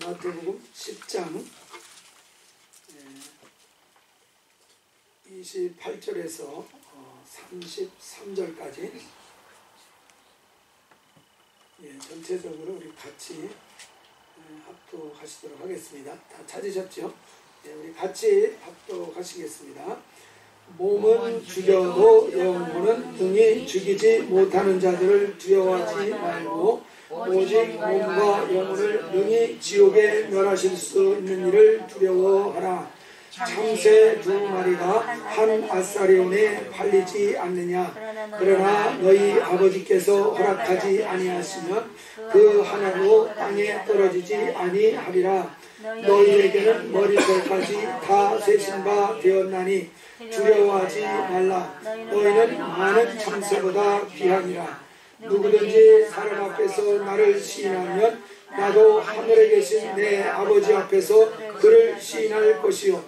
마태복음 10장 28절에서 33절까지 전체적으로 우리 같이 합독하시도록 하겠습니다. 다 찾으셨죠? 우리 같이 합독하시겠습니다. 몸은 죽여도 영혼은 능히 죽이지 못하는 자들을 두려워하지 말고 오직 몸과 영혼을 능히 지옥에 멸하실 수 있는 이를 두려워하라. 참새 두 마리가 한 아사리온에 팔리지 않느냐. 그러나 너희 아버지께서 허락하지 아니하시면 그 하나도 땅에 떨어지지 아니하리라. 너희에게는 머리털까지 다 세신 바 되었나니 두려워하지 말라. 너희는 많은 참새보다 귀하니라. 누구든지 사람 앞에서 나를 시인하면 나도 하늘에 계신 내 아버지 앞에서 그를 시인할 것이요,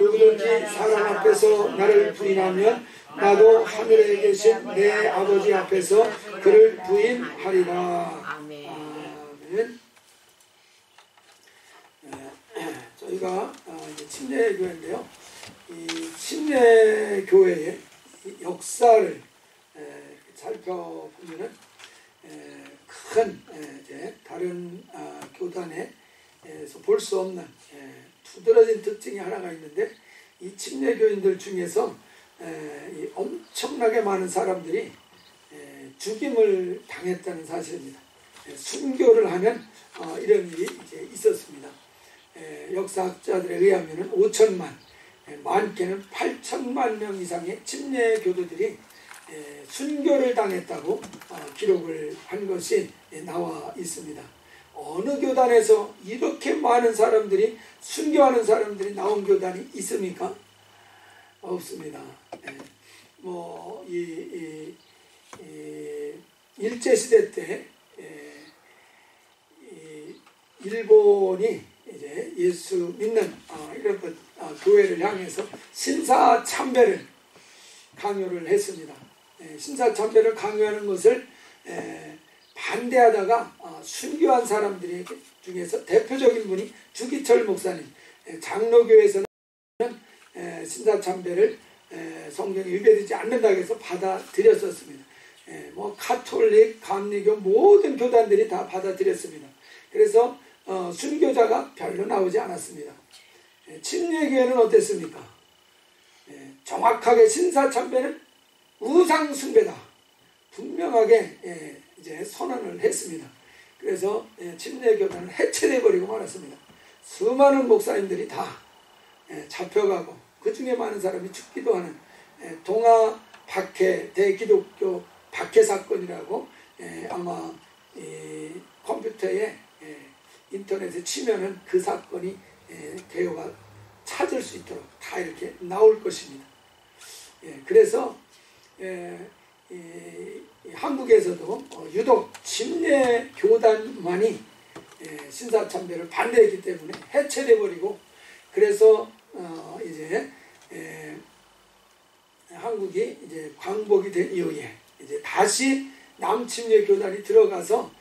누구든지 사람 앞에서 나를 부인하면 나도 하늘에 계신 내 아버지 앞에서 그를 부인하리라. 아멘. 저희가 이제 침례교회인데요, 이 침례교회의 역사를 살펴보면은 큰 이제 다른 교단에서 볼 수 없는 두드러진 특징이 하나가 있는데, 이 침례교인들 중에서 이 엄청나게 많은 사람들이 죽임을 당했다는 사실입니다. 순교를 하는 이런 일이 이제 있었습니다. 역사학자들에 의하면 5천만, 많게는 8천만 명 이상의 침례교도들이 순교를 당했다고 기록을 한 것이 나와 있습니다. 어느 교단에서 이렇게 많은 사람들이 순교하는 사람들이 나온 교단이 있습니까? 없습니다. 일제시대 때 일본이 이제 예수 믿는 이런 교회를 향해서 신사참배를 강요를 했습니다. 신사참배를 강요하는 것을 반대하다가 순교한 사람들 중에서 대표적인 분이 주기철 목사님, 장로교에서는 신사참배를 성경에 위배되지 않는다고 해서 받아들였었습니다. 가톨릭, 감리교 모든 교단들이 다 받아들였습니다. 그래서 순교자가 별로 나오지 않았습니다. 침례교회는 어땠습니까? 정확하게 신사참배는 우상 숭배다, 분명하게 이제 선언을 했습니다. 그래서 침례교단은 해체돼 버리고 말았습니다. 수많은 목사님들이 다 잡혀가고 그 중에 많은 사람이 죽기도 하는 동아 박해 대기독교 박해 사건이라고 아마 컴퓨터에 인터넷에 치면은 그 사건이 개요가 찾을 수 있도록 다 이렇게 나올 것입니다. 그래서 한국에서도 유독 침례교단만이 신사참배를 반대했기 때문에 해체돼 버리고, 그래서 이제 한국이 이제 광복이 된 이후에 이제 다시 남침례교단이 들어가서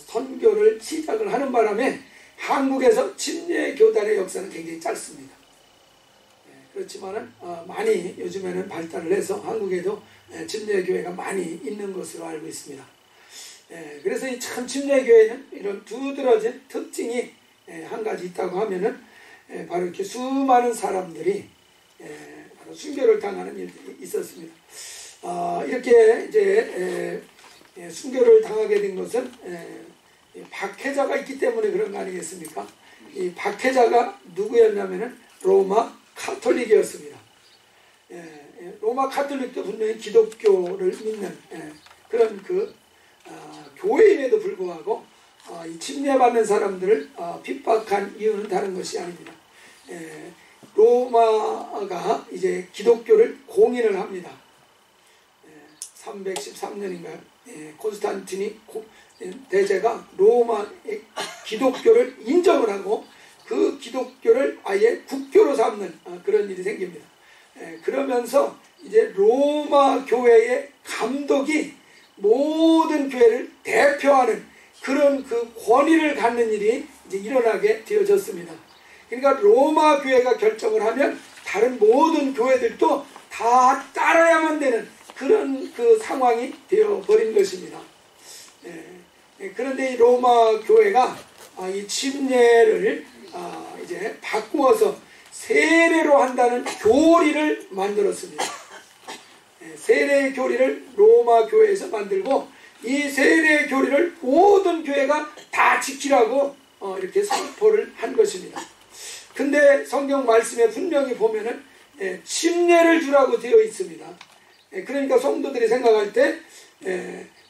선교를 시작을 하는 바람에 한국에서 침례교단의 역사는 굉장히 짧습니다. 그렇지만은 많이 요즘에는 발달을 해서 한국에도 침례교회가 많이 있는 것으로 알고 있습니다. 그래서 이 참 침례교회는 이런 두드러진 특징이 한 가지 있다고 하면은 바로 이렇게 수많은 사람들이 바로 순교를 당하는 일들이 있었습니다. 이렇게 이제 순교를 당하게 된 것은 박해자가 있기 때문에 그런 거 아니겠습니까? 이 박해자가 누구였냐면은 로마 카톨릭이었습니다. 로마 카톨릭도 분명히 기독교를 믿는 그런 교회임에도 불구하고 이 침례받는 사람들을 핍박한 이유는 다른 것이 아닙니다. 로마가 이제 기독교를 공인을 합니다. 313년인가요? 콘스탄티니 대제가 로마의 기독교를 인정을 하고 그 기독교를 아예 국교로 삼는 그런 일이 생깁니다. 그러면서 이제 로마 교회의 감독이 모든 교회를 대표하는 그런 그 권위를 갖는 일이 이제 일어나게 되어졌습니다. 그러니까 로마 교회가 결정을 하면 다른 모든 교회들도 다 따라야만 되는 그런 그 상황이 되어버린 것입니다. 그런데 이 로마 교회가 이 침례를 이제 바꾸어서 세례로 한다는 교리를 만들었습니다. 세례의 교리를 로마 교회에서 만들고 이 세례의 교리를 모든 교회가 다 지키라고 이렇게 선포를 한 것입니다. 근데 성경 말씀에 분명히 보면은 침례를 주라고 되어 있습니다. 그러니까 성도들이 생각할 때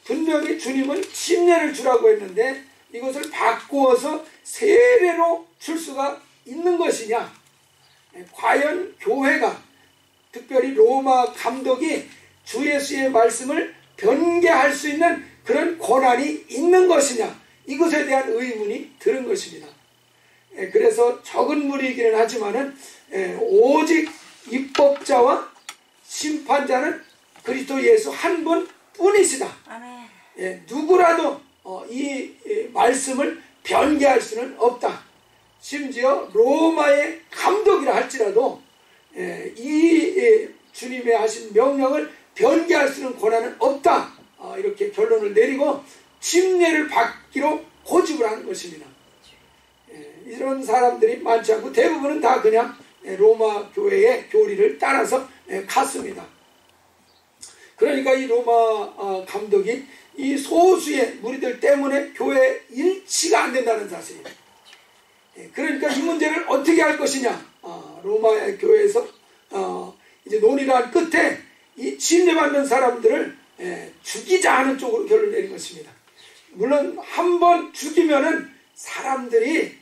분명히 주님은 침례를 주라고 했는데 이것을 바꾸어서 세례로 줄 수가 있는 것이냐? 과연 교회가 특별히 로마 감독이 주 예수의 말씀을 변개할 수 있는 그런 권한이 있는 것이냐? 이것에 대한 의문이 드는 것입니다. 그래서 적은 무리이기는 하지만은 오직 입법자와 심판자는 그리스도 예수 한 분뿐이시다. 아멘. 누구라도 이 말씀을 변개할 수는 없다. 심지어 로마의 감독이라 할지라도 이 주님의 하신 명령을 변개할 수 있는 권한은 없다. 이렇게 결론을 내리고 침례를 받기로 고집을 하는 것입니다. 이런 사람들이 많지 않고 대부분은 다 그냥 로마 교회의 교리를 따라서 갔습니다. 그러니까 이 로마 감독이 이 소수의 무리들 때문에 교회 일치가 안 된다는 사실이에요. 그러니까 이 문제를 어떻게 할 것이냐, 로마 교회에서 이제 논의를 한 끝에 이 침례받는 사람들을 죽이자 하는 쪽으로 결론을 내린 것입니다. 물론 한 번 죽이면은 사람들이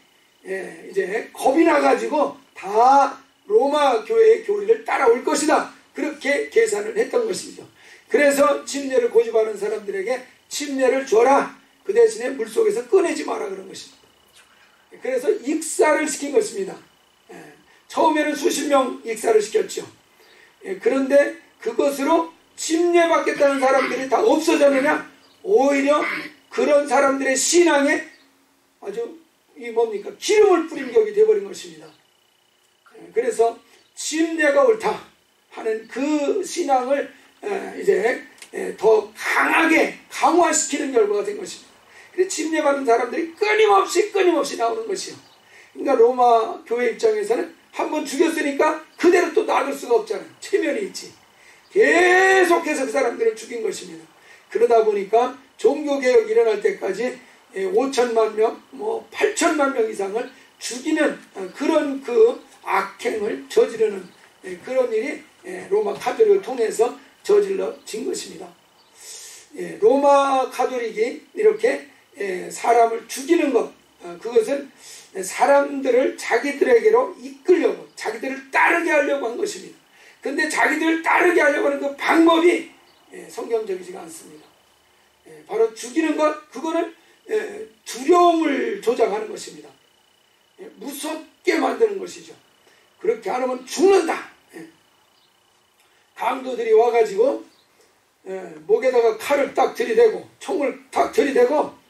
이제 겁이 나가지고 다 로마 교회의 교리를 따라올 것이다. 그렇게 계산을 했던 것이죠. 그래서 침례를 고집하는 사람들에게 침례를 줘라. 그 대신에 물속에서 꺼내지 마라 그런 것입니다. 그래서 익사를 시킨 것입니다. 처음에는 수십 명 익사를 시켰죠. 그런데 그것으로 침례받겠다는 사람들이 다 없어졌느냐? 오히려 그런 사람들의 신앙에 아주 기름을 뿌린 격이 되어버린 것입니다. 그래서 침례가 옳다 하는 그 신앙을 이제 더 강하게 강화시키는 결과가 된 것입니다. 그래서 침례받은 사람들이 끊임없이 나오는 것이요. 그러니까 로마 교회 입장에서는 한번 죽였으니까 그대로 또 놔둘 수가 없잖아요. 체면이 있지. 계속해서 그 사람들을 죽인 것입니다. 그러다 보니까 종교개혁이 일어날 때까지 5천만 명, 8천만 명 이상을 죽이는 그런 그 악행을 저지르는 그런 일이 로마 카톨릭을 통해서 저질러진 것입니다. 로마 카톨릭이 이렇게 사람을 죽이는 것, 그것은 사람들을 자기들에게로 이끌려고, 자기들을 따르게 하려고 한 것입니다. 그런데 자기들을 따르게 하려고 하는 그 방법이 성경적이지가 않습니다. 바로 죽이는 것, 그거는 두려움을 조장하는 것입니다. 무섭게 만드는 것이죠. 그렇게 안 하면 죽는다. 강도들이 와가지고 목에다가 칼을 딱 들이대고 총을 딱 들이대고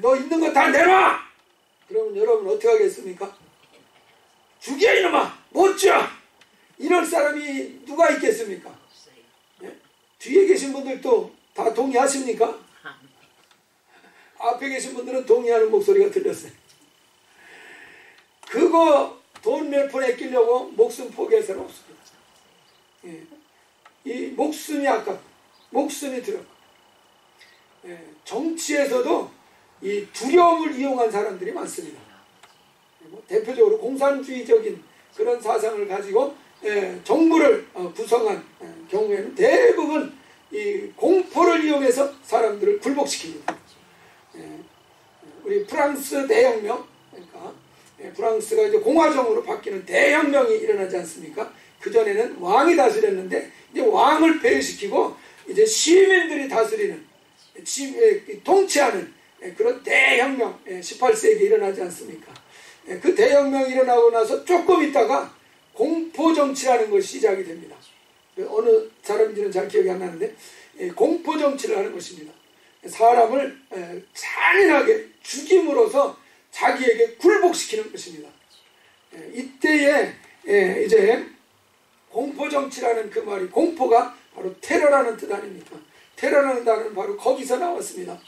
너 있는 거 다 내놔! 그러면 여러분 어떻게 하겠습니까? 죽여 이놈아! 못 죽여! 이럴 사람이 누가 있겠습니까? 뒤에 계신 분들도 다 동의하십니까? 앞에 계신 분들은 동의하는 목소리가 들렸어요. 그거 돈 몇 푼 아끼려고 목숨 포기할 사람 없습니다. 이 목숨이 아깝고 목숨이 들었고 정치에서도 이 두려움을 이용한 사람들이 많습니다. 대표적으로 공산주의적인 그런 사상을 가지고 정부를 구성한 경우에는 대부분 이 공포를 이용해서 사람들을 굴복시킵니다. 우리 프랑스 대혁명, 그러니까 프랑스가 이제 공화정으로 바뀌는 대혁명이 일어나지 않습니까? 그전에는 왕이 다스렸는데 이제 왕을 폐위시키고 이제 시민들이 다스리는, 통치하는 그런 대혁명, 18세기에 일어나지 않습니까? 그 대혁명이 일어나고 나서 조금 있다가 공포정치라는 것이 시작이 됩니다. 어느 사람인지는 잘 기억이 안 나는데 공포정치를 하는 것입니다. 사람을 잔인하게 죽임으로써 자기에게 굴복시키는 것입니다. 이때에 이제 공포정치라는 그 말이, 공포가 바로 테러라는 뜻 아닙니까? 테러라는 단어는 바로 거기서 나왔습니다.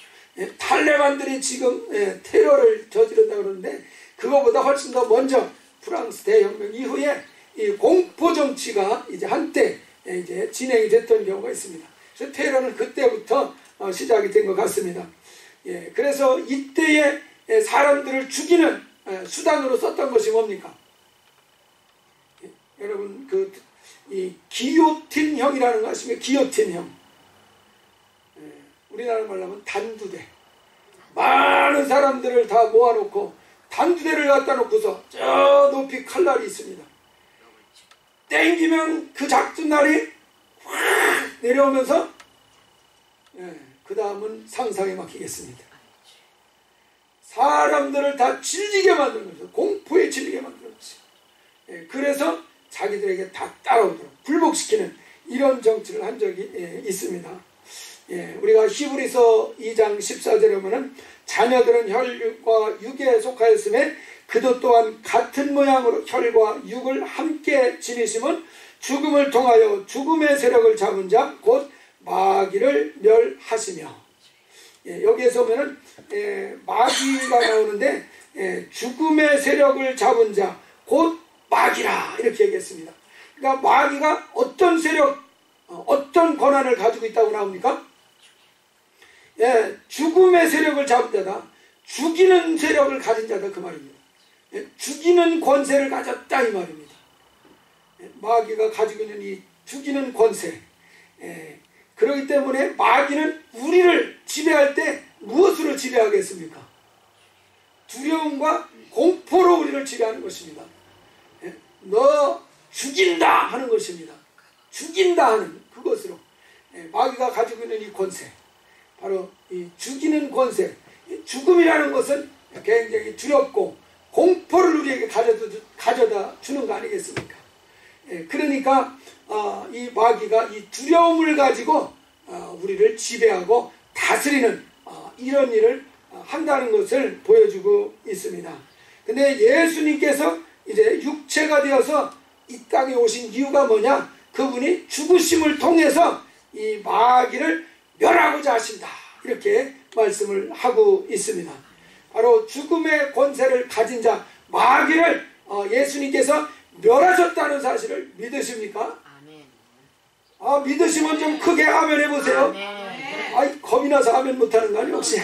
탈레반들이 지금 테러를 저지른다 그러는데, 그거보다 훨씬 더 먼저 프랑스 대혁명 이후에 이 공포정치가 이제 한때 이제 진행이 됐던 경우가 있습니다. 그래서 테러는 그때부터 시작이 된 것 같습니다. 그래서 이때에 사람들을 죽이는 수단으로 썼던 것이 뭡니까? 여러분 이 기요틴형이라는 거 아십니까? 기요틴형. 우리나라 말로 하면 단두대. 많은 사람들을 다 모아놓고 단두대를 갖다 놓고서 저 높이 칼날이 있습니다. 땡기면 그 작은 날이 확 내려오면서 그 다음은 상상에 맡기겠습니다. 사람들을 다 질리게 만드는 거죠. 공포에 질리게 만드는 거죠. 그래서 자기들에게 다 따라오도록 굴복시키는 이런 정치를 한 적이 있습니다. 우리가 히브리서 2장 14절에 보면 자녀들은 혈과 육에 속하였음에 그도 또한 같은 모양으로 혈과 육을 함께 지니심은 죽음을 통하여 죽음의 세력을 잡은 자 곧 마귀를 멸하시며, 여기에서 보면은 마귀가 나오는데 죽음의 세력을 잡은 자 곧 마귀라 이렇게 얘기했습니다. 그러니까 마귀가 어떤 세력, 어떤 권한을 가지고 있다고 나옵니까? 죽음의 세력을 잡은 자다. 죽이는 세력을 가진 자다 그 말입니다. 죽이는 권세를 가졌다 이 말입니다. 마귀가 가지고 있는 이 죽이는 권세. 그렇기 때문에 마귀는 우리를 지배할 때 무엇으로 지배하겠습니까? 두려움과 공포로 우리를 지배하는 것입니다. 너 죽인다 하는 것입니다. 죽인다 하는 그것으로 마귀가 가지고 있는 이 권세, 바로 이 죽이는 권세. 죽음이라는 것은 굉장히 두렵고 공포를 우리에게 가져다 주는 거 아니겠습니까? 그러니까 이 마귀가 이 두려움을 가지고 우리를 지배하고 다스리는 이런 일을 한다는 것을 보여주고 있습니다. 근데 예수님께서 이제 육체가 되어서 이 땅에 오신 이유가 뭐냐? 그분이 죽으심을 통해서 이 마귀를 멸하고자 하신다 이렇게 말씀을 하고 있습니다. 바로 죽음의 권세를 가진 자 마귀를 예수님께서 멸하셨다는 사실을 믿으십니까? 아멘. 믿으시면 좀 크게 아멘 해보세요. 아이, 겁이 나서 아멘 못하는 거 아니에요 혹시?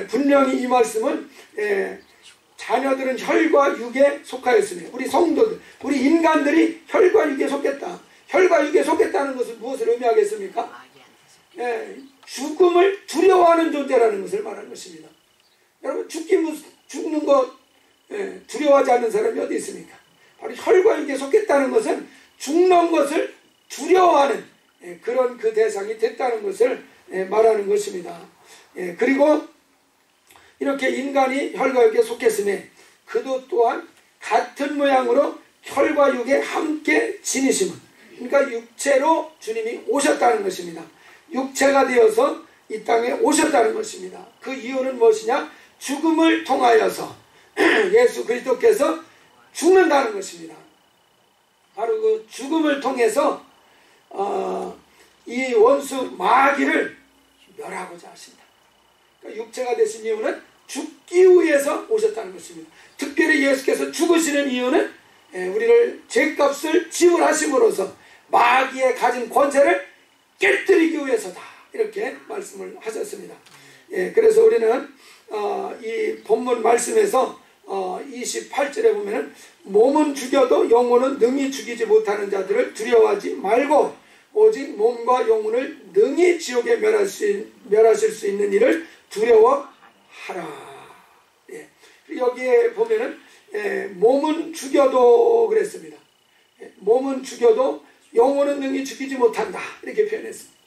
분명히 이 말씀은 자녀들은 혈과 육에 속하였으며, 우리 성도들, 우리 인간들이 혈과 육에 속했다. 혈과 육에 속했다는 것은 무엇을 의미하겠습니까? 죽음을 두려워하는 존재라는 것을 말하는 것입니다. 여러분 죽는 것 두려워하지 않는 사람이 어디 있습니까? 바로 혈과 육에 속했다는 것은 죽는 것을 두려워하는 그런 그 대상이 됐다는 것을 말하는 것입니다. 그리고 이렇게 인간이 혈과 육에 속했으니 그도 또한 같은 모양으로 혈과 육에 함께 지니심은, 그러니까 육체로 주님이 오셨다는 것입니다. 육체가 되어서 이 땅에 오셨다는 것입니다. 그 이유는 무엇이냐? 죽음을 통하여서 예수 그리스도께서 죽는다는 것입니다. 바로 그 죽음을 통해서 이 원수 마귀를 멸하고자 하신다. 그러니까 육체가 되신 이유는 죽기 위해서 오셨다는 것입니다. 특별히 예수께서 죽으시는 이유는 우리를 죄값을 지불하심으로써 마귀의 가진 권세를 깨뜨리기 위해서다 이렇게 말씀을 하셨습니다. 그래서 우리는 이 본문 말씀에서 28절에 보면은 몸은 죽여도 영혼은 능히 죽이지 못하는 자들을 두려워하지 말고 오직 몸과 영혼을 능히 지옥에 멸하실 수 있는 일을 두려워하라. 여기에 보면은 몸은 죽여도 그랬습니다. 몸은 죽여도 영혼은 능히 죽이지 못한다 이렇게 표현했습니다.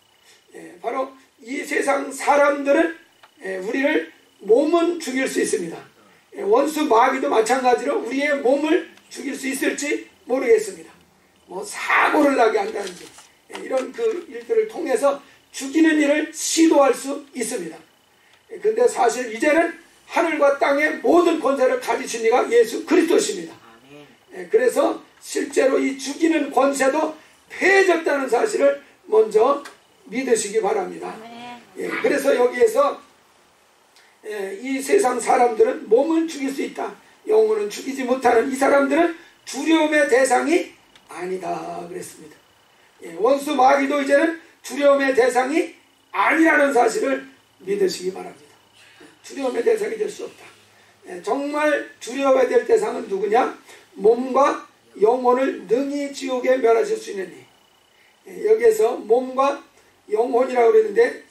바로 이 세상 사람들은 우리를 몸은 죽일 수 있습니다. 원수 마귀도 마찬가지로 우리의 몸을 죽일 수 있을지 모르겠습니다. 뭐 사고를 나게 한다든지 이런 그 일들을 통해서 죽이는 일을 시도할 수 있습니다. 근데 사실 이제는 하늘과 땅의 모든 권세를 가지신 이가 예수 그리스도십니다. 그래서 실제로 이 죽이는 권세도 패해졌다는 사실을 먼저 믿으시기 바랍니다. 그래서 여기에서 이 세상 사람들은 몸은 죽일 수 있다, 영혼은 죽이지 못하는 이 사람들은 두려움의 대상이 아니다 그랬습니다. 원수 마귀도 이제는 두려움의 대상이 아니라는 사실을 믿으시기 바랍니다. 두려움의 대상이 될 수 없다. 정말 두려워야 될 대상은 누구냐? 몸과 영혼을 능히 지옥에 멸하실 수 있는 이. 여기에서 몸과 영혼이라고 그랬는데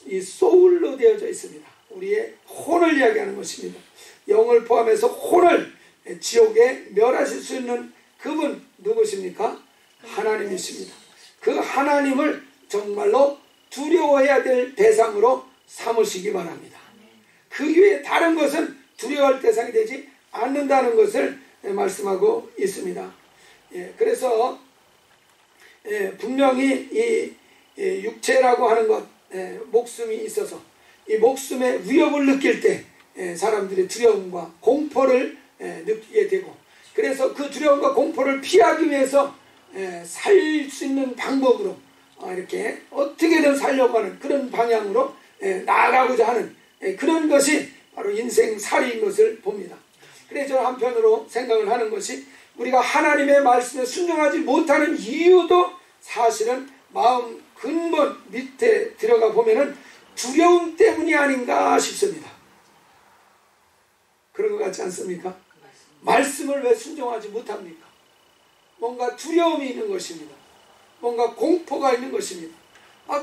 이 소울로 되어져 있습니다. 우리의 혼을 이야기하는 것입니다. 영을 포함해서 혼을 지옥에 멸하실 수 있는 그분 누구십니까? 하나님이십니다. 그 하나님을 정말로 두려워해야 될 대상으로 삼으시기 바랍니다. 그 외에 다른 것은 두려워할 대상이 되지 않는다는 것을 말씀하고 있습니다. 그래서 분명히 이 육체라고 하는 것, 목숨이 있어서 이 목숨의 위협을 느낄 때 사람들의 두려움과 공포를 느끼게 되고, 그래서 그 두려움과 공포를 피하기 위해서 살 수 있는 방법으로 이렇게 어떻게든 살려고 하는 그런 방향으로 나아가고자 하는 그런 것이 바로 인생살이인 것을 봅니다. 그래서 저는 한편으로 생각을 하는 것이, 우리가 하나님의 말씀에 순종하지 못하는 이유도 사실은 마음 근본 밑에 들어가 보면은 두려움 때문이 아닌가 싶습니다. 그런 것 같지 않습니까? 말씀을 왜 순종하지 못합니까? 뭔가 두려움이 있는 것입니다. 뭔가 공포가 있는 것입니다.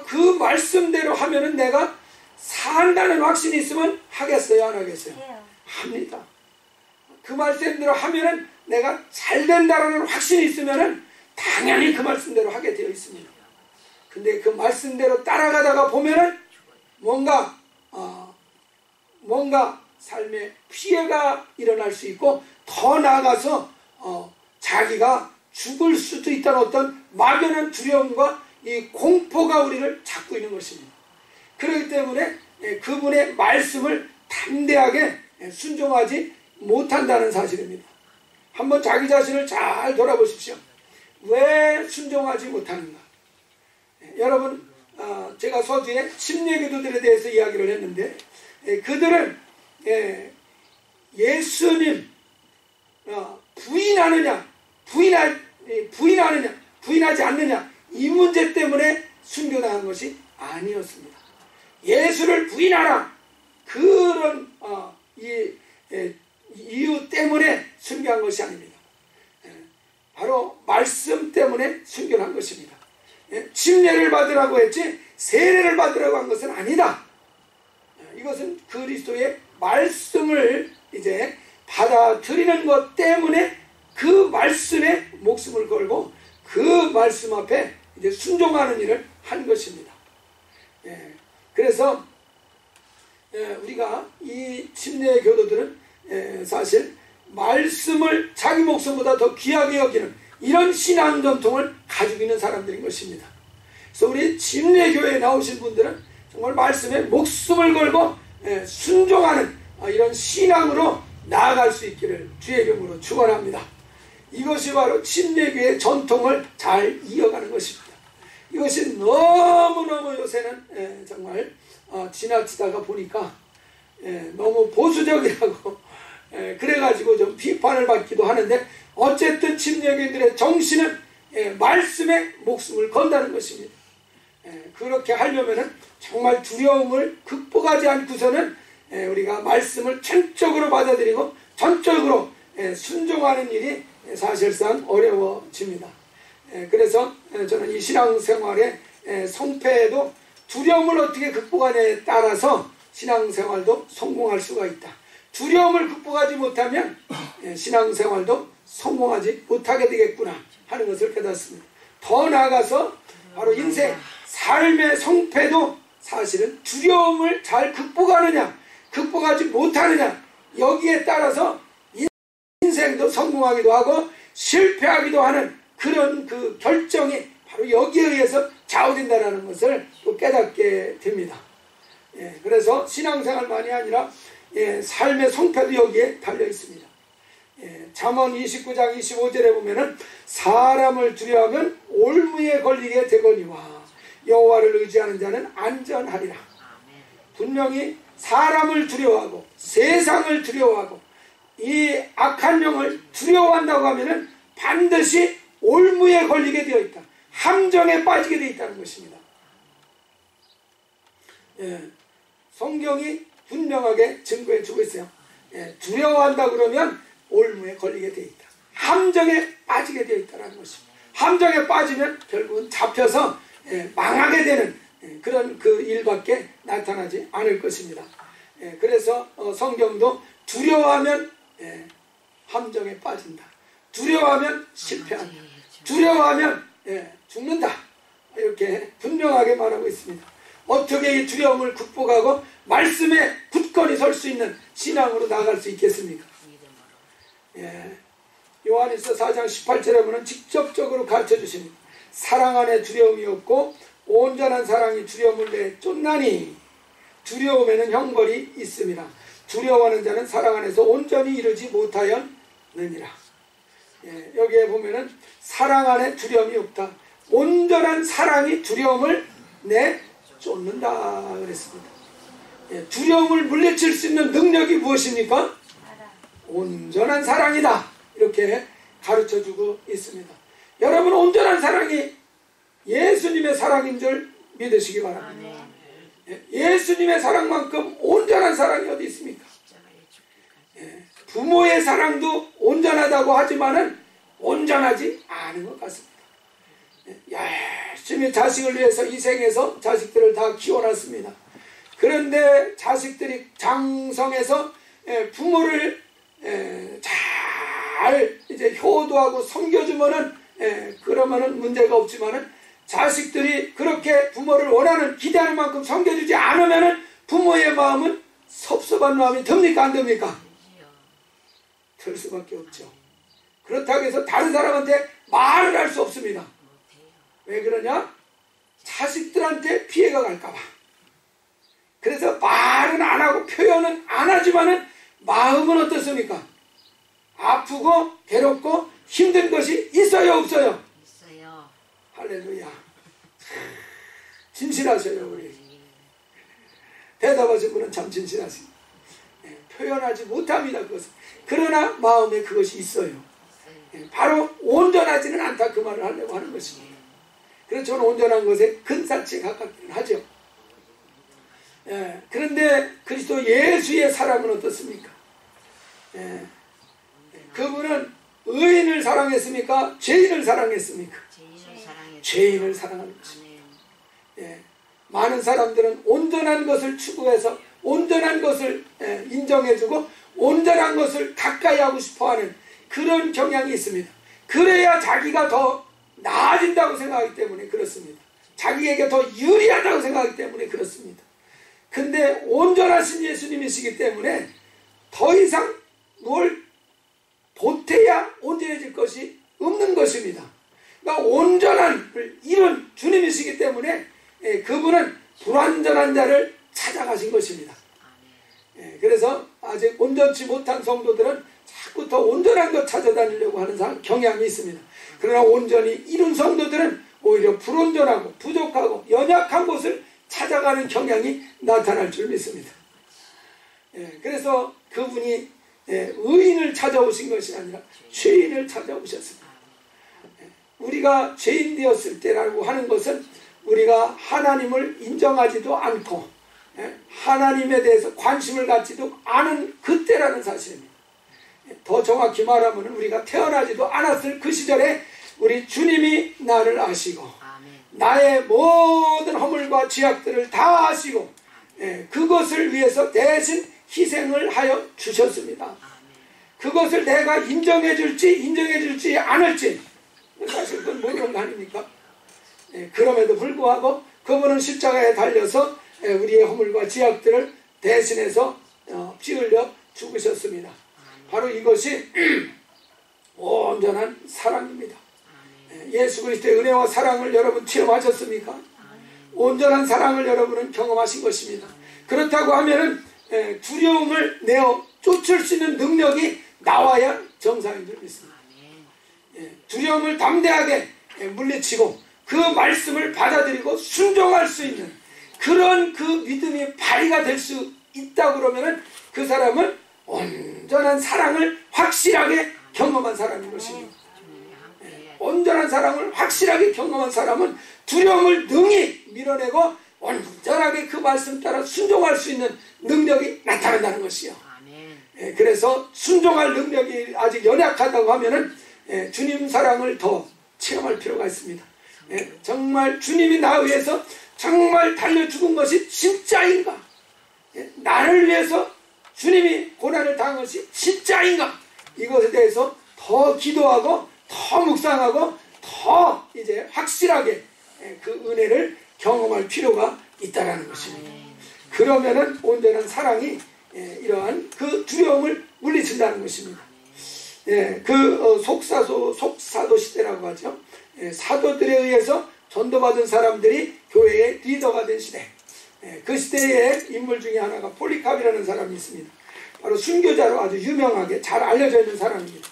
그 말씀대로 하면은 내가 산다는 확신이 있으면 하겠어요, 안 하겠어요? 합니다. 그 말씀대로 하면은 내가 잘 된다는 확신이 있으면은 당연히 그 말씀대로 하게 되어 있습니다. 근데 그 말씀대로 따라가다가 보면은 뭔가 삶에 피해가 일어날 수 있고, 더 나아가서 자기가 죽을 수도 있다는 어떤 막연한 두려움과 이 공포가 우리를 잡고 있는 것입니다. 그렇기 때문에 그분의 말씀을 담대하게 순종하지 못한다는 사실입니다. 한번 자기 자신을 잘 돌아보십시오. 왜 순종하지 못하는가? 여러분, 제가 서두에 침례교도들에 대해서 이야기를 했는데, 그들은 예수님 부인하지 않느냐, 이 문제 때문에 순교당한 것이 아니었습니다. 예수를 부인하라, 그런 이유 때문에 순교한 것이 아닙니다. 바로 말씀 때문에 순교한 것입니다. 침례를 받으라고 했지 세례를 받으라고 한 것은 아니다. 이것은 그리스도의 말씀을 이제 받아들이는 것 때문에 그 말씀에 목숨을 걸고 그 말씀 앞에 이제 순종하는 일을 한 것입니다. 그래서 우리가 이 침례 교도들은 사실 말씀을 자기 목숨보다 더 귀하게 여기는 이런 신앙 전통을 가지고 있는 사람들인 것입니다. 그래서 우리 침례교회에 나오신 분들은 정말 말씀에 목숨을 걸고 순종하는 이런 신앙으로 나아갈 수 있기를 주의 이름으로 축원합니다. 이것이 바로 침례교회의 전통을 잘 이어가는 것입니다. 이것이 너무너무 요새는 정말 지나치다가 보니까 너무 보수적이라고 그래가지고 좀 비판을 받기도 하는데, 어쨌든 침례교인들의 정신은 말씀에 목숨을 건다는 것입니다. 그렇게 하려면은 정말 두려움을 극복하지 않고서는 우리가 말씀을 전적으로 받아들이고 전적으로 순종하는 일이 사실상 어려워집니다. 그래서 저는 이 신앙생활의 성패에도 두려움을 어떻게 극복하냐에 따라서 신앙생활도 성공할 수가 있다. 두려움을 극복하지 못하면 신앙생활도 성공하지 못하게 되겠구나 하는 것을 깨닫습니다. 더 나아가서 바로 인생, 삶의 성패도 사실은 두려움을 잘 극복하느냐 극복하지 못하느냐, 여기에 따라서 인생도 성공하기도 하고 실패하기도 하는 그런 그 결정이 바로 여기에 의해서 좌우된다는 것을 또 깨닫게 됩니다. 그래서 신앙생활만이 아니라 삶의 성패도 여기에 달려 있습니다. 잠언 29장 25절에 보면은 사람을 두려워하면 올무에 걸리게 되거니와 여호와를 의지하는 자는 안전하리라. 분명히 사람을 두려워하고 세상을 두려워하고 이 악한 영을 두려워한다고 하면은 반드시 올무에 걸리게 되어 있다. 함정에 빠지게 되어 있다는 것입니다. 성경이 분명하게 증거해 주고 있어요. 두려워한다 그러면 올무에 걸리게 되어 있다. 함정에 빠지게 되어 있다는 것입니다. 함정에 빠지면 결국은 잡혀서 망하게 되는 그런 그 일밖에 나타나지 않을 것입니다. 그래서 성경도 두려워하면 함정에 빠진다. 두려워하면 실패한다. 두려워하면 죽는다. 이렇게 분명하게 말하고 있습니다. 어떻게 이 두려움을 극복하고 말씀에 굳건히 설 수 있는 신앙으로 나아갈 수 있겠습니까? 요한일서 4장 18절에 보면 직접적으로 가르쳐 주십니다. 사랑 안에 두려움이 없고 온전한 사랑이 두려움을 내 쫓나니 두려움에는 형벌이 있습니다. 두려워하는 자는 사랑 안에서 온전히 이루지 못하였느니라. 여기에 보면은 사랑 안에 두려움이 없다. 온전한 사랑이 두려움을 내 쫓는다 그랬습니다. 두려움을 물리칠 수 있는 능력이 무엇입니까? 온전한 사랑이다. 이렇게 가르쳐주고 있습니다. 여러분 온전한 사랑이 예수님의 사랑인 줄 믿으시기 바랍니다. 예수님의 사랑만큼 온전한 사랑이 어디 있습니까? 부모의 사랑도 온전하다고 하지만은 온전하지 않은 것 같습니다. 열심히 자식을 위해서 희생해서 자식들을 다 키워놨습니다. 그런데 자식들이 장성해서 부모를 잘 이제 효도하고 섬겨주면은 그러면은 문제가 없지만은 자식들이 그렇게 부모를 원하는 기대하는 만큼 섬겨주지 않으면은 부모의 마음은 섭섭한 마음이 듭니까 안 듭니까? 들 수밖에 없죠. 그렇다고 해서 다른 사람한테 말을 할 수 없습니다. 왜 그러냐? 자식들한테 피해가 갈까봐. 그래서 말은 안 하고 표현은 안 하지만은 마음은 어떻습니까? 아프고 괴롭고 힘든 것이 있어요 없어요? 있어요. 할렐루야. 진실하셔요 우리. 대답하신 분은 참 진실하십니다. 표현하지 못합니다 그것은. 그러나 마음에 그것이 있어요. 바로 온전하지는 않다 그 말을 하려고 하는 것입니다. 그래서 저는 온전한 것에 근사치에 가깝기는 하죠. 그런데 그리스도 예수의 사랑은 어떻습니까? 그분은 의인을 사랑했습니까? 죄인을 사랑했습니까? 죄인을 사랑하는 것입니다. 많은 사람들은 온전한 것을 추구해서 온전한 것을 인정해주고 온전한 것을 가까이 하고 싶어하는 그런 경향이 있습니다. 그래야 자기가 더 나아진다고 생각하기 때문에 그렇습니다. 자기에게 더 유리하다고 생각하기 때문에 그렇습니다. 근데 온전하신 예수님이시기 때문에 더 이상 뭘 보태야 온전해질 것이 없는 것입니다. 그러니까 온전함을 이룬 주님이시기 때문에 그분은 불완전한 자를 찾아가신 것입니다. 그래서 아직 온전치 못한 성도들은 자꾸 더 온전한 것 찾아다니려고 하는 경향이 있습니다. 그러나 온전히 이룬 성도들은 오히려 불온전하고 부족하고 연약한 곳을 찾아가는 경향이 나타날 줄 믿습니다. 그래서 그분이 의인을 찾아오신 것이 아니라 죄인을 찾아오셨습니다. 우리가 죄인 되었을 때라고 하는 것은 우리가 하나님을 인정하지도 않고 하나님에 대해서 관심을 갖지도 않은 그때라는 사실입니다. 더 정확히 말하면 우리가 태어나지도 않았을 그 시절에 우리 주님이 나를 아시고 나의 모든 허물과 죄악들을 다 아시고 그것을 위해서 대신 희생을 하여 주셨습니다. 그것을 내가 인정해 줄지 않을지 사실 그건 모르는 거 아닙니까? 그럼에도 불구하고 그분은 십자가에 달려서 우리의 허물과 죄악들을 대신해서 피 흘려 죽으셨습니다. 바로 이것이 온전한 사랑입니다. 예수 그리스도의 은혜와 사랑을 여러분 체험하셨습니까? 온전한 사랑을 여러분은 경험하신 것입니다. 그렇다고 하면은 두려움을 내어 쫓을 수 있는 능력이 나와야 정상인 줄 믿습니다. 두려움을 담대하게 물리치고 그 말씀을 받아들이고 순종할 수 있는 그런 그 믿음이 발휘가 될 수 있다 그러면은 그 사람은 온전한 사랑을 확실하게 경험한 사람인 것입니다. 온전한 사랑을 확실하게 경험한 사람은 두려움을 능히 밀어내고 온전하게 그 말씀 따라 순종할 수 있는 능력이 나타난다는 것이요. 그래서 순종할 능력이 아직 연약하다고 하면은 주님 사랑을 더 체험할 필요가 있습니다. 정말 주님이 나 위해서 정말 달려 죽은 것이 진짜인가? 나를 위해서 주님이 고난을 당한 것이 진짜인가? 이것에 대해서 더 기도하고 더 묵상하고 더 이제 확실하게 그 은혜를 경험할 필요가 있다라는 것입니다. 그러면은 온전한 사랑이 이러한 그 두려움을 물리친다는 것입니다. 그 속사도 시대라고 하죠. 사도들에 의해서 전도받은 사람들이 교회의 리더가 된 시대. 그 시대의 인물 중에 하나가 폴리캅이라는 사람이 있습니다. 바로 순교자로 아주 유명하게 잘 알려져 있는 사람입니다.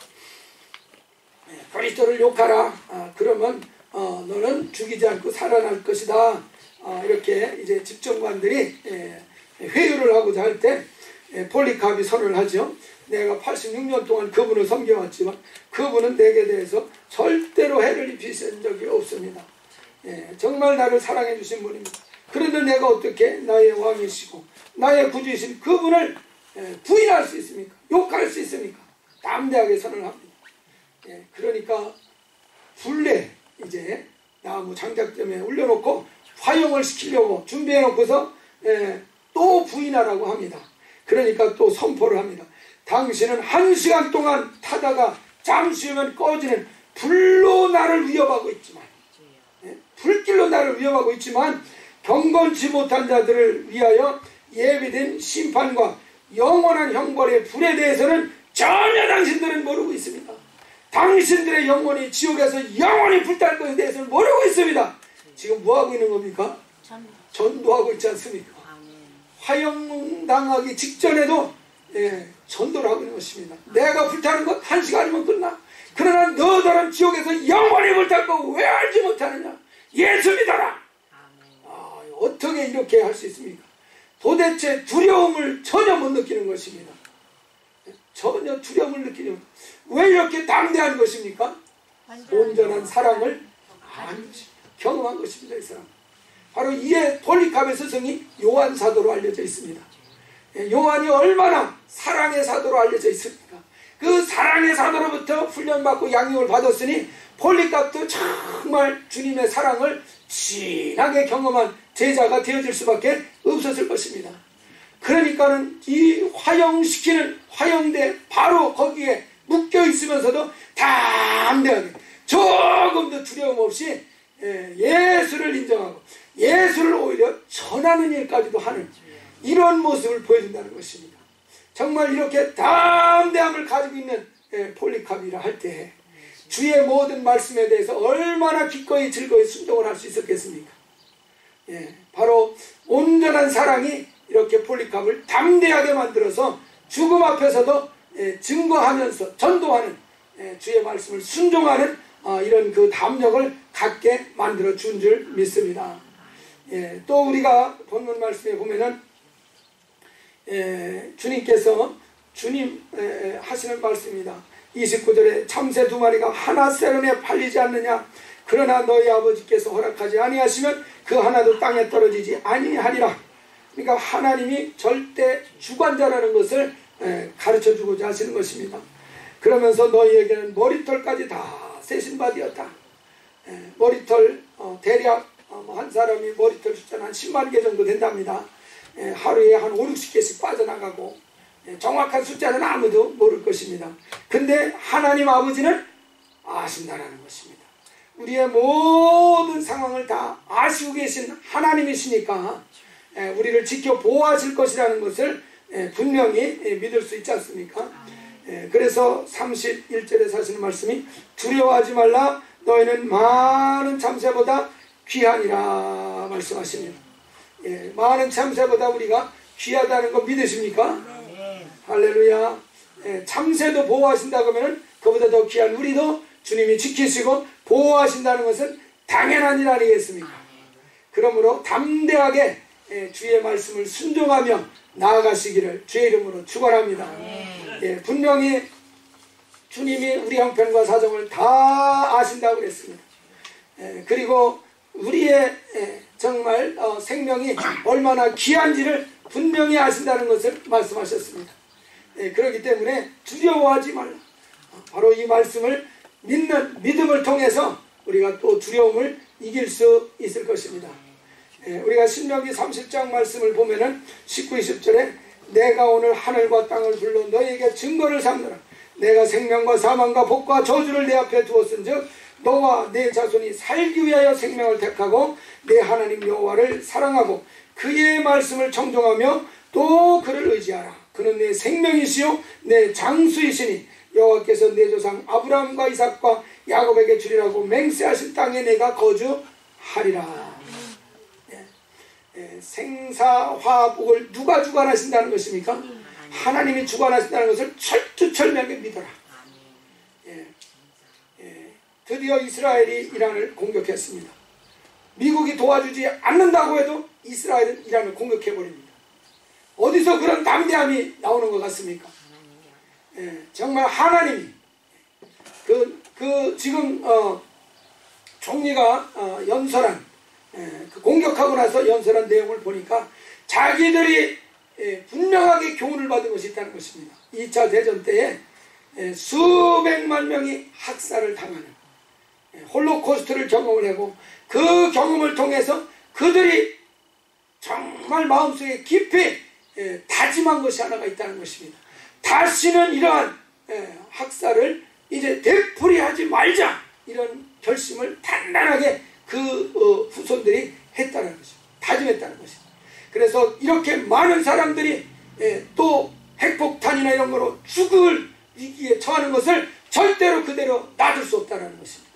그리스도를 욕하라. 그러면 너는 죽이지 않고 살아날 것이다. 이렇게 이제 집정관들이 회유를 하고자 할 때 폴리캅이 선언을 하죠. 내가 86년 동안 그분을 섬겨왔지만 그분은 내게 대해서 절대로 해를 입히신 적이 없습니다. 정말 나를 사랑해 주신 분입니다. 그런데 내가 어떻게 나의 왕이시고 나의 구주이신 그분을 부인할 수 있습니까? 욕할 수 있습니까? 담대하게 선언을 합니다. 그러니까 불에 이제 나무 장작점에 올려놓고 화형을 시키려고 준비해놓고서 또 부인하라고 합니다. 그러니까 또 선포를 합니다. 당신은 1시간 동안 타다가 잠시 후면 꺼지는 불로 나를 위협하고 있지만 불길로 나를 위협하고 있지만 경건치 못한 자들을 위하여 예비된 심판과 영원한 형벌의 불에 대해서는 전혀 당신들은 모르고 있습니다. 당신들의 영혼이 지옥에서 영원히 불탈 것에 대해서는 모르고 있습니다. 지금 뭐하고 있는 겁니까? 전도하고 있지 않습니까? 화형당하기 직전에도 전도를 하고 있는 것입니다. 내가 불타는 것 1시간이면 끝나. 그러나 너더러 지옥에서 영원히 불탈 거 왜 알지 못하느냐? 예수 믿어라. 어떻게 이렇게 할 수 있습니까? 도대체 두려움을 전혀 못 느끼는 것입니다. 전혀 두려움을 느끼는 왜 이렇게 담대한 것입니까? 온전한 사랑을 경험한 것입니다. 이 사람 바로 이에 폴리캅의 스승이 요한 사도로 알려져 있습니다. 요한이 얼마나 사랑의 사도로 알려져 있습니까? 그 사랑의 사도로부터 훈련받고 양육을 받았으니 폴리캅도 정말 주님의 사랑을 진하게 경험한 제자가 되어질 수밖에 없었을 것입니다. 그러니까는 이 화형시키는 화형대 바로 거기에 묶여 있으면서도 담대하게 조금도 두려움 없이 예수를 인정하고 예수를 오히려 전하는 일까지도 하는 이런 모습을 보여준다는 것입니다. 정말 이렇게 담대함을 가지고 있는 폴리캅이라 할 때 주의 모든 말씀에 대해서 얼마나 기꺼이 즐거이 순종을 할 수 있었겠습니까? 바로 온전한 사랑이 이렇게 폴리캅을 담대하게 만들어서 죽음 앞에서도 증거하면서 전도하는 주의 말씀을 순종하는 이런 그 담력을 갖게 만들어 준 줄 믿습니다. 또 우리가 본문 말씀에 보면은 주님께서 하시는 말씀입니다. 29절에 참새 2마리가 하나 세론에 팔리지 않느냐? 그러나 너희 아버지께서 허락하지 아니하시면 그 하나도 땅에 떨어지지 아니하리라. 그러니까 하나님이 절대 주관자라는 것을 가르쳐주고자 하시는 것입니다. 그러면서 너희에게는 머리털까지 다 세신 바 되었다. 머리털 대략 한 사람이 머리털 숫자는 한 10만 개 정도 된답니다. 하루에 한 5, 60개씩 빠져나가고 정확한 숫자는 아무도 모를 것입니다. 근데 하나님 아버지는 아신다라는 것입니다. 우리의 모든 상황을 다 아시고 계신 하나님이시니까 우리를 지켜 보호하실 것이라는 것을 분명히 믿을 수 있지 않습니까? 그래서 31절에 하시는 말씀이 두려워하지 말라 너희는 많은 참새보다 귀하니라 말씀하십니다. 많은 참새보다 우리가 귀하다는 거 믿으십니까? 할렐루야. 참새도 보호하신다 그러면 그보다 더 귀한 우리도 주님이 지키시고 보호하신다는 것은 당연한 일 아니겠습니까? 그러므로 담대하게 주의 말씀을 순종하며 나아가시기를 주의 이름으로 축원합니다. 분명히 주님이 우리 형편과 사정을 다 아신다고 그랬습니다. 그리고 우리의 정말 생명이 얼마나 귀한지를 분명히 아신다는 것을 말씀하셨습니다. 그렇기 때문에 두려워하지 말라. 바로 이 말씀을 믿는 믿음을 통해서 우리가 또 두려움을 이길 수 있을 것입니다. 우리가 신명기 30장 말씀을 보면은 19, 20절에 내가 오늘 하늘과 땅을 불러 너에게 증거를 삼느라 내가 생명과 사망과 복과 저주를 내 앞에 두었은즉 너와 내 자손이 살기 위하여 생명을 택하고 내 하나님 여호와를 사랑하고 그의 말씀을 청종하며 또 그를 의지하라. 그는 내 생명이시요 내 장수이시니 여호와께서 내 조상 아브라함과 이삭과 야곱에게 주리라고 맹세하신 땅에 내가 거주하리라. 생사화복을 누가 주관하신다는 것입니까? 하나님이 주관하신다는 것을 철두철미하게 믿어라. 드디어 이스라엘이 이란을 공격했습니다. 미국이 도와주지 않는다고 해도 이스라엘은 이란을 공격해버립니다. 어디서 그런 담대함이 나오는 것 같습니까? 정말 하나님이 지금 총리가 연설한 공격하고 나서 연설한 내용을 보니까 자기들이 분명하게 교훈을 받은 것이 있다는 것입니다. 2차 대전 때에 수백만 명이 학살을 당하는 홀로코스트를 경험을 하고 그 경험을 통해서 그들이 정말 마음속에 깊이 다짐한 것이 하나가 있다는 것입니다. 다시는 이러한 학살을 이제 되풀이하지 말자, 이런 결심을 단단하게 그 후손들이 했다는 것입니다. 다짐했다는 것입니다. 그래서 이렇게 많은 사람들이 또 핵폭탄이나 이런 거로 죽을 위기에 처하는 것을 절대로 그대로 놔둘 수 없다는 것입니다.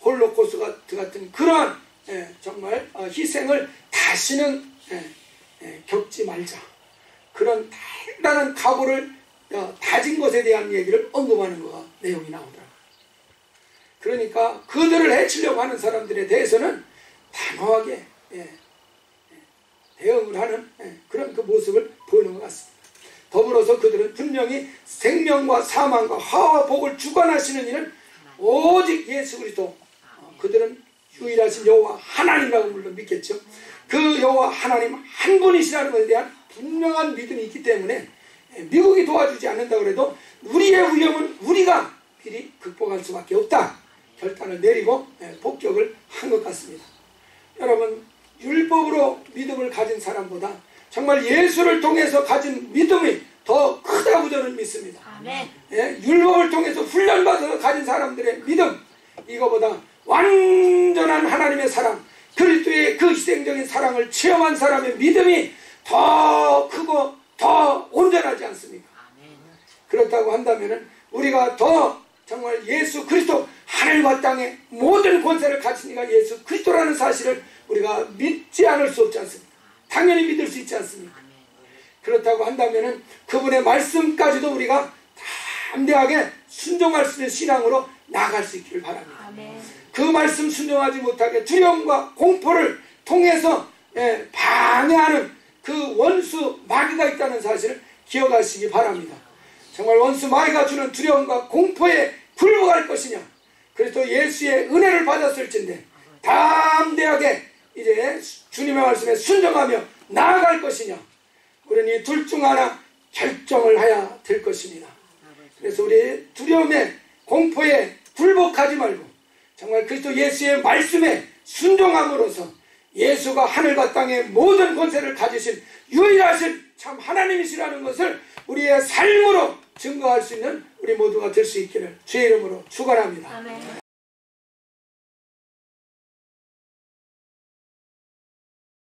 홀로코스트 같은 그러한 정말 희생을 다시는 겪지 말자, 그런 단단한 각오를 다진 것에 대한 얘기를 언급하는 거가 내용이 나오더라고요. 그러니까 그들을 해치려고 하는 사람들에 대해서는 단호하게 대응을 하는 그런 그 모습을 보이는 것 같습니다. 더불어서 그들은 분명히 생명과 사망과 화와 복을 주관하시는 이는 오직 예수 그리스도, 그들은 유일하신 여호와 하나님이라고 물론 믿겠죠. 그 여호와 하나님 한 분이시라는 것에 대한 분명한 믿음이 있기 때문에 미국이 도와주지 않는다고 해도 우리의 위험은 우리가 미리 극복할 수밖에 없다 결단을 내리고 복격을 한 것 같습니다. 여러분, 율법으로 믿음을 가진 사람보다 정말 예수를 통해서 가진 믿음이 더 크다고 저는 믿습니다. 아멘. 율법을 통해서 훈련받아서 가진 사람들의 믿음, 이거보다 완전한 하나님의 사랑, 그리스도의 그 희생적인 사랑을 체험한 사람의 믿음이 더 크고 더 온전하지 않습니까? 그렇다고 한다면 우리가 더 정말 예수 그리스도, 하늘과 땅의 모든 권세를 가진 이가 예수 그리스도라는 사실을 우리가 믿지 않을 수 없지 않습니까? 당연히 믿을 수 있지 않습니까? 그렇다고 한다면 그분의 말씀까지도 우리가 담대하게 순종할 수 있는 신앙으로 나아갈 수 있기를 바랍니다. 그 말씀 순종하지 못하게 두려움과 공포를 통해서 방해하는 그 원수 마귀가 있다는 사실을 기억하시기 바랍니다. 정말 원수 마귀가 주는 두려움과 공포에 굴복할 것이냐, 그래서 예수의 은혜를 받았을진데 담대하게 이제 주님의 말씀에 순종하며 나아갈 것이냐, 우리는 이 둘 중 하나 결정을 해야 될 것입니다. 그래서 우리 두려움에 공포에 굴복하지 말고 정말 그리스도 예수의 말씀에 순종함으로써 예수가 하늘과 땅의 모든 권세를 가지신 유일하신 참 하나님이시라는 것을 우리의 삶으로 증거할 수 있는 우리 모두가 될 수 있기를 주의 이름으로 축원합니다.